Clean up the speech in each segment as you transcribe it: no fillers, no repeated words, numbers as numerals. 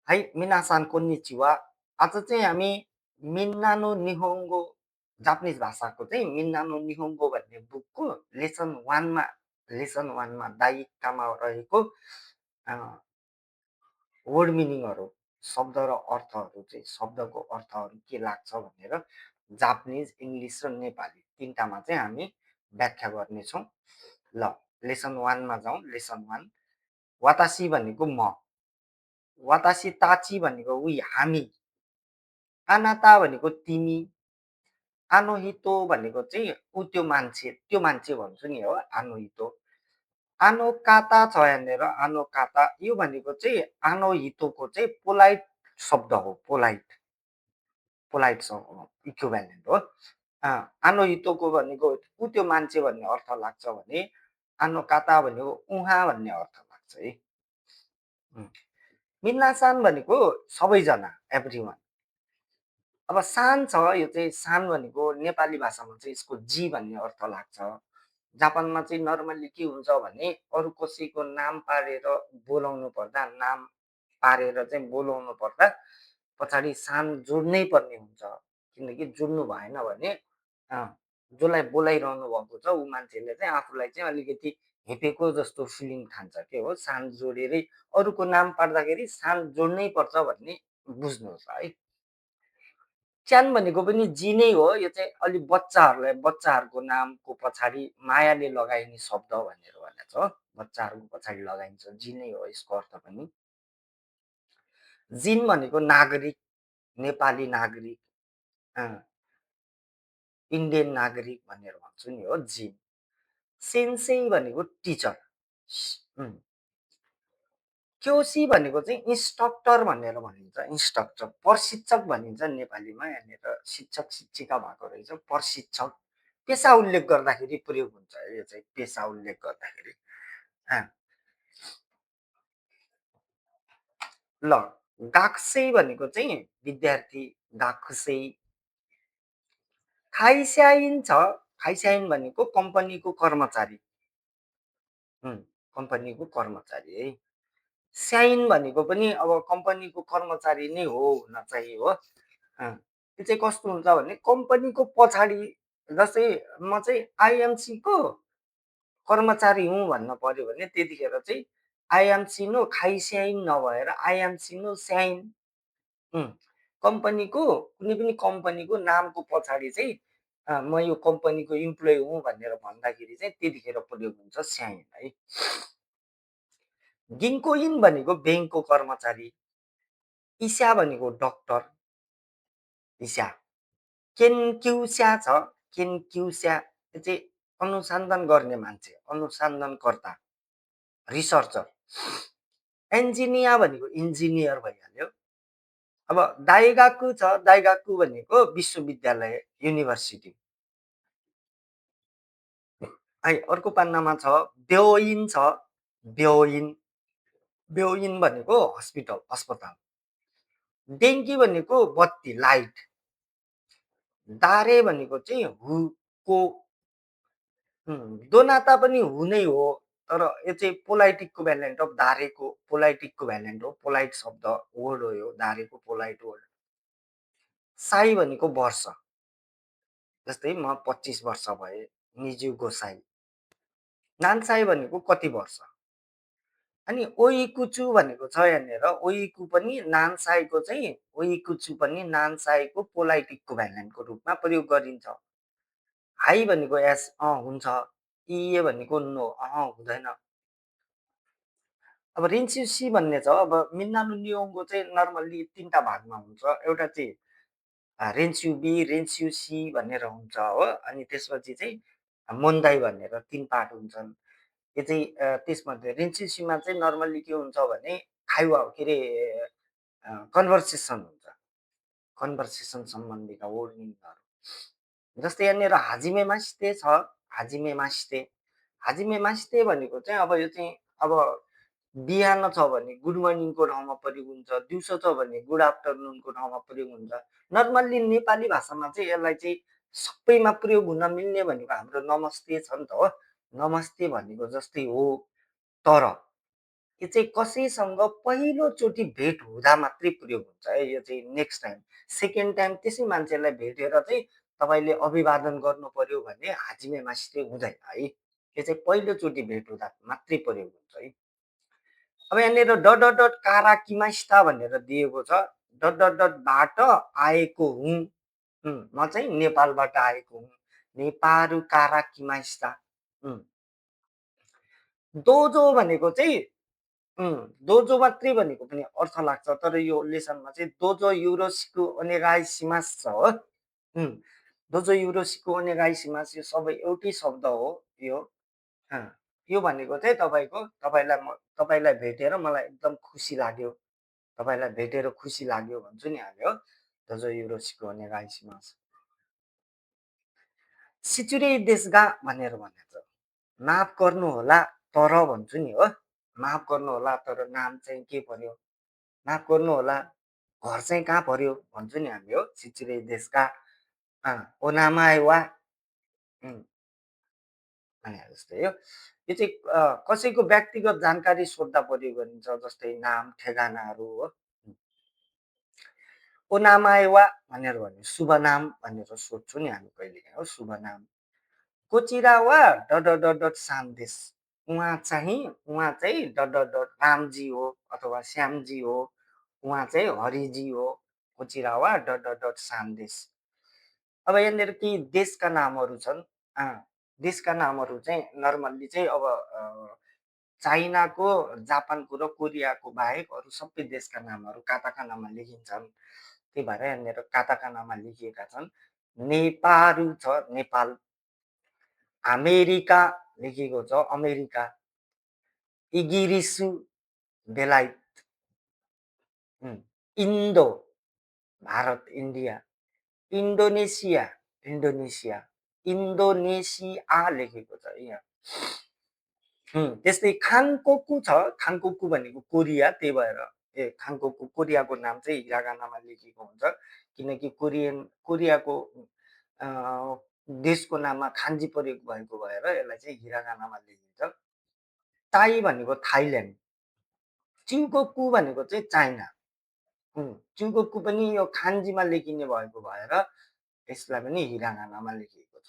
はい、皆さん、こんにちは。आज चाहिँ हामी मिन्ना no निहोङ्गो Japanese भाषाको चाहिँ मिन्ना नो निहोङ्गो भन्ने बुकको लेसन 1 मा दाइकामा रहेको अ, वर्ड मिनिङहरू, शब्द र अर्थहरू चाहिँ शब्दको अर्थहरू के लाग्छ भनेर जापानिज, इङ्ग्लिस र नेपाली तिनटामा चाहिँ हामी व्याख्या गर्नेछौँ। ल, लेसन 1 मा जाउँ। लेसन 1, वातासी भनेको म, वातासी ताची भनेको उही हामी, आनाता भनेको तिमी, आनोहितो भनेको चाहिँ त्यो मान्छे भन्छु नि हो आनोहितो। आनो काता छ यहाँनिर, आनो काता यो भनेको चाहिँ आनोहितोको चाहिँ पोलाइट शब्द हो, पोलाइट पोलाइट इक्विभ्यालेन्ट हो। आनोहितोको भनेको त्यो मान्छे भन्ने अर्थ लाग्छ भने आनो काता भनेको उहाँ भन्ने अर्थ लाग्छ है। मिन्नासान भनेको सबैजना, एभ्री वान। अब सान छ, यो चाहिँ सान भनेको नेपाली भाषामा चाहिँ यसको जी भन्ने अर्थ लाग्छ। जापानमा चाहिँ नर्मल्ली के हुन्छ भने अरू कसैको नाम पारेर बोलाउनु पर्दा, नाम पारेर चाहिँ बोलाउनु पर्दा पछाडि सान जोड्नै पर्ने हुन्छ। किनकि जोड्नु भएन भने जसलाई बोलाइरहनु भएको छ ऊ मान्छेले चाहिँ आफूलाई चाहिँ अलिकति हेपेको जस्तो फिलिङ ठान्छ के हो, सान जोडेरै अरूको नाम पार्दाखेरि सान जोड्नै पर्छ भन्ने बुझ्नुहोस् है। च्यान भनेको पनि जी नै हो। यो चाहिँ अलि बच्चाहरूको नामको पछाडि मायाले लगाइने शब्द भनेर भनेको छ। बच्चाहरूको पछाडि लगाइन्छ, जी नै हो यसको अर्थ पनि। जिन भनेको नागरिक, नेपाली नागरिक, इन्डियन नागरिक भनेर भन्छु नि हो जिन। सेन्सेई भनेको टिचर। क्योसी भनेको चाहिँ इन्स्ट्रक्टर भनेर भनिन्छ, इन्स्ट्रक्टर, प्रशिक्षक भनिन्छ नेपालीमा। यहाँनिर शिक्षक शिक्षिका भएको रहेछ, प्रशिक्षक। पेसा उल्लेख गर्दाखेरि प्रयोग हुन्छ यो चाहिँ, पेसा उल्लेख गर्दाखेरि। ल, गाक्सेई भनेको चाहिँ विद्यार्थी, गाक्सेई। खाइस्याइन छ, खाइस्याइन भनेको कम्पनीको कर्मचारी, कम्पनीको कर्मचारी है। स्याइन भनेको पनि अब कम्पनीको कर्मचारी नै हो हुन चाहिँ हो। त्यो चाहिँ कस्तो हुन्छ भने कम्पनीको पछाडि, जस्तै म चाहिँ आइएमसीको कर्मचारी हुँ भन्न पर्यो भने त्यतिखेर चाहिँ आइएमसी नो खाइस्याइन नभएर आइएमसी नो स्याइन। कम्पनीको कुनै पनि कम्पनीको नामको पछाडि चाहिँ म यो कम्पनीको इम्प्लोइ हुँ भनेर भन्दाखेरि चाहिँ त्यतिखेर प्रयोग हुन्छ स्याइन है। गिन्कोइन भनेको ब्याङ्कको कर्मचारी, इस्या भनेको डक्टर, इस्या। केन्क्युस्या छ, केन्क्युस्या त्यो चाहिँ अनुसन्धान गर्ने मान्छे, अनुसन्धानकर्ता, रिसर्चर। एन्जिनिया भनेको इन्जिनियर भइहाल्यो। अब दाइगाकु छ, दाइगाकु भनेको विश्वविद्यालय, युनिभर्सिटी है। अर्को पान्नामा छ ब्योइन छ, ब्योइन, ब्योइन भनेको हस्पिटल, अस्पताल। डेङ्की भनेको बत्ती, लाइट। दारे भनेको चाहिँ हुको, दोनाता पनि हु नै हो, तर यो चाहिँ पोलाइट इक्विभ्यालेन्ट अफ दारेको, पोलाइट इक्विभ्यालेन्ट हो, पोलाइट शब्द वर्ड हो यो, दारेको पोलाइट वर्ड। साई भनेको वर्ष, जस्तै म 25 वर्ष भए, निजु गोसाई। नान्साई भनेको कति वर्ष। अनि ओइकुचु भनेको छ यहाँनिर, ओइकु पनि नान्साईको चाहिँ, ओइकुचु पनि नान्साईको पोलाइट इक्विभ्यालेन्टको रूपमा प्रयोग गरिन्छ। हाई भनेको एस हुन्छ, इए भनेको नो हुँदैन। अब रिन्स्युसी भन्ने छ। अब मिन्नानु नियोङ्गो चाहिँ नर्मल्ली 3टा भागमा हुन्छ। एउटा चाहिँ रेन्स्युबी, रेन्स्युसी भनेर हुन्छ हो। अनि त्यसपछि चाहिँ मोन्दाई भनेर 3 पार्ट हुन्छन्। यो चाहिँ त्यसमध्ये रेन्स्युसीमा चाहिँ नर्मल्ली के हुन्छ भने खाइवा के अरे कन्भर्सेसन हुन्छ, कन्भर्सेसन सम्बन्धीका वर्ड मिनिङहरू। जस्तै यहाँनिर हाजिमे मास्ते छ, हाजिमे मास्ते। हाजिमे मास्ते भनेको चाहिँ अब यो चाहिँ अब बिहान छ भने गुड मर्निङको ठाउँमा प्रयोग हुन्छ, दिउँसो छ भने गुड आफ्टरनुनको ठाउँमा प्रयोग हुन्छ। नर्मल्ली नेपाली भाषामा चाहिँ यसलाई चाहिँ सबैमा प्रयोग हुन मिल्ने भनेको हाम्रो नमस्ते छ नि त हो। नमस्ते भनेको जस्तै हो, तर यो चाहिँ कसैसँग पहिलोचोटि भेट हुँदा मात्रै प्रयोग हुन्छ है। यो चाहिँ नेक्स्ट टाइम, सेकेन्ड टाइम त्यसै मान्छेलाई भेटेर चाहिँ तपाईँले अभिवादन गर्नु पर्यो भने हाजिमे मासिते हुँदैन है। यो चाहिँ पहिलोचोटि भेट हुँदा मात्रै प्रयोग हुन्छ है। अब यहाँनिर डट डट डट कारा किमास्ता भनेर दिएको छ। डट डट डटबाट आएको हुँ। म चाहिँ नेपालबाट आएको हुँ। नेपारू कारा किमास्ता। दोजो भनेको चाहिँ दोजो मात्रै भनेको पनि अर्थ लाग्छ, तर यो लेसनमा चाहिँ दोजो युरोसिको ओनेगाइसिमास छ हो। दोजो युरोसिको ओनेगाइसिमास यो सबै एउटै शब्द हो यो। अँ, यो भनेको चाहिँ तपाईँलाई भेटेर मलाई एकदम खुसी लाग्यो, तपाईँलाई भेटेर खुसी लाग्यो भन्छु नि हामी हो। दोजो युरोसिको ओनेगाइसिमास। सिचुरे देशगा भनेर भनेको छ। माफ गर्नुहोला तर भन्छु नि हो। माफ गर्नुहोला तर नाम चाहिँ के पर्यो, माफ गर्नुहोला घर चाहिँ कहाँ पर्यो भन्छु नि हामी हो। सिचुरे देशका ओनामाएवा भने जस्तै हो। यो चाहिँ कसैको व्यक्तिगत जानकारी सोद्धा प्रयोग गरिन्छ, जस्तै नाम ठेगानाहरू हो। ओनामाएवा भनेर भन्यो शुभ नाम भनेर सोध्छु नि हामी कहिलेकाहीँ हो, शुभ नाम। कोचिरावा डट डट डट डट सान्देश। उहाँ चाहिँ डट डट डट रामजी हो अथवा श्यामजी हो, उहाँ चाहिँ हरिजी हो। कोचिरावा डट डट डट सान्देश। अब यहाँनिर केही देशका नामहरू छन्। देशका नामहरू चाहिँ नर्मल्ली चाहिँ अब चाइनाको, जापानको र कोरियाको बाहेक अरू सबै देशका नामहरू काताकानामा लेखिन्छन्। त्यही भएर यहाँनिर काताकानामा लेखिएका छन्। नेपारू छ नेपाल, अमेरिका लेखिएको छ अमेरिका, इगिरिसु बेलायत, इन्डो भारत इन्डिया, इन्डोनेसिया इन्डोनेसिया, इन्डोनेसिया लेखेको छ यहाँ। त्यस्तै खाङकोकु छ। खाङकोकु भनेको कोरिया, त्यही भएर खाङकोकु कोरियाको नाम चाहिँ हिरागानामा लेखिएको हुन्छ, किनकि कोरियाको देशको नाममा खान्जी प्रयोग भएको भएर यसलाई चाहिँ हिरागानामा लेखिन्छ। ताई भनेको थाइल्यान्ड, चिङ्कोकु भनेको चाहिँ चाइना। चिङ्कोकु पनि यो खान्जीमा लेखिने भएको भएर यसलाई पनि हिरागानामा लेखिएको छ।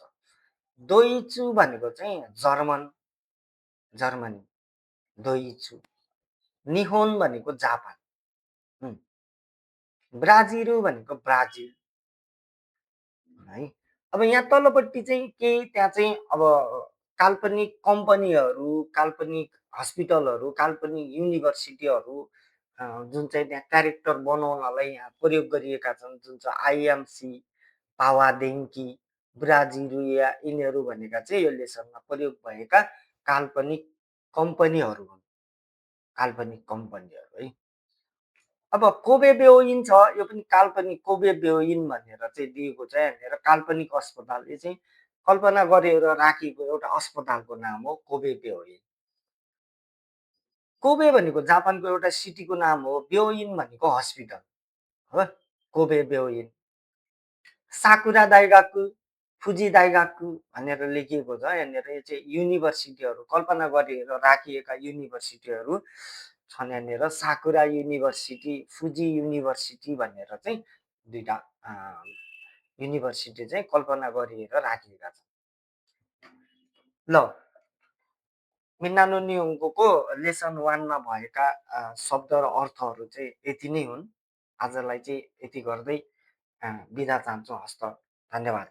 दोइचु भनेको चाहिँ जर्मनी दोइचु। निहोन भनेको जापान। ब्राजिल भनेको ब्राजिल है। अब यहाँ तल्लोपट्टि चाहिँ केही त्यहाँ चाहिँ अब काल्पनिक कम्पनीहरू, काल्पनिक हस्पिटलहरू, काल्पनिक युनिभर्सिटीहरू जुन चाहिँ त्यहाँ क्यारेक्टर बनाउनलाई यहाँ प्रयोग गरिएका छन्, जुन चाहिँ आइएमसी, पावादेङ्की, ब्राजिलिया, यिनीहरू भनेका चाहिँ यो लेसनमा प्रयोग भएका काल्पनिक कम्पनीहरू हुन्। काल्पनिक कम्पनीहरू है। अब कोबे बेओइन छ, यो पनि काल्पनिक कोबे बेओइन भनेर चाहिँ दिएको छ यहाँनिर, काल्पनिक अस्पताल। यो चाहिँ कल्पना गरेर राखिएको एउटा अस्पतालको नाम हो कोबे बेओइन। कोबे भनेको जापानको एउटा सिटीको नाम हो, बेओइन भनेको हस्पिटल हो, कोबे बेओइन। साकुरा दाइगाकु, फुजी दाइगाकु भनेर लेखिएको छ यहाँनिर। यो चाहिँ युनिभर्सिटीहरू, कल्पना गरेर राखिएका युनिभर्सिटीहरू छन् यहाँनिर। साकुरा युनिभर्सिटी, फुजी युनिभर्सिटी भनेर चाहिँ दुईटा युनिभर्सिटी चाहिँ कल्पना गरिएर राखिएका छन्। ल, मिन्नानो नियोङ्गोको लेसन 1 मा भएका शब्द र अर्थहरू चाहिँ यति नै हुन्। आजलाई चाहिँ यति गर्दै बिदा चाहन्छु। हस्त, धन्यवाद।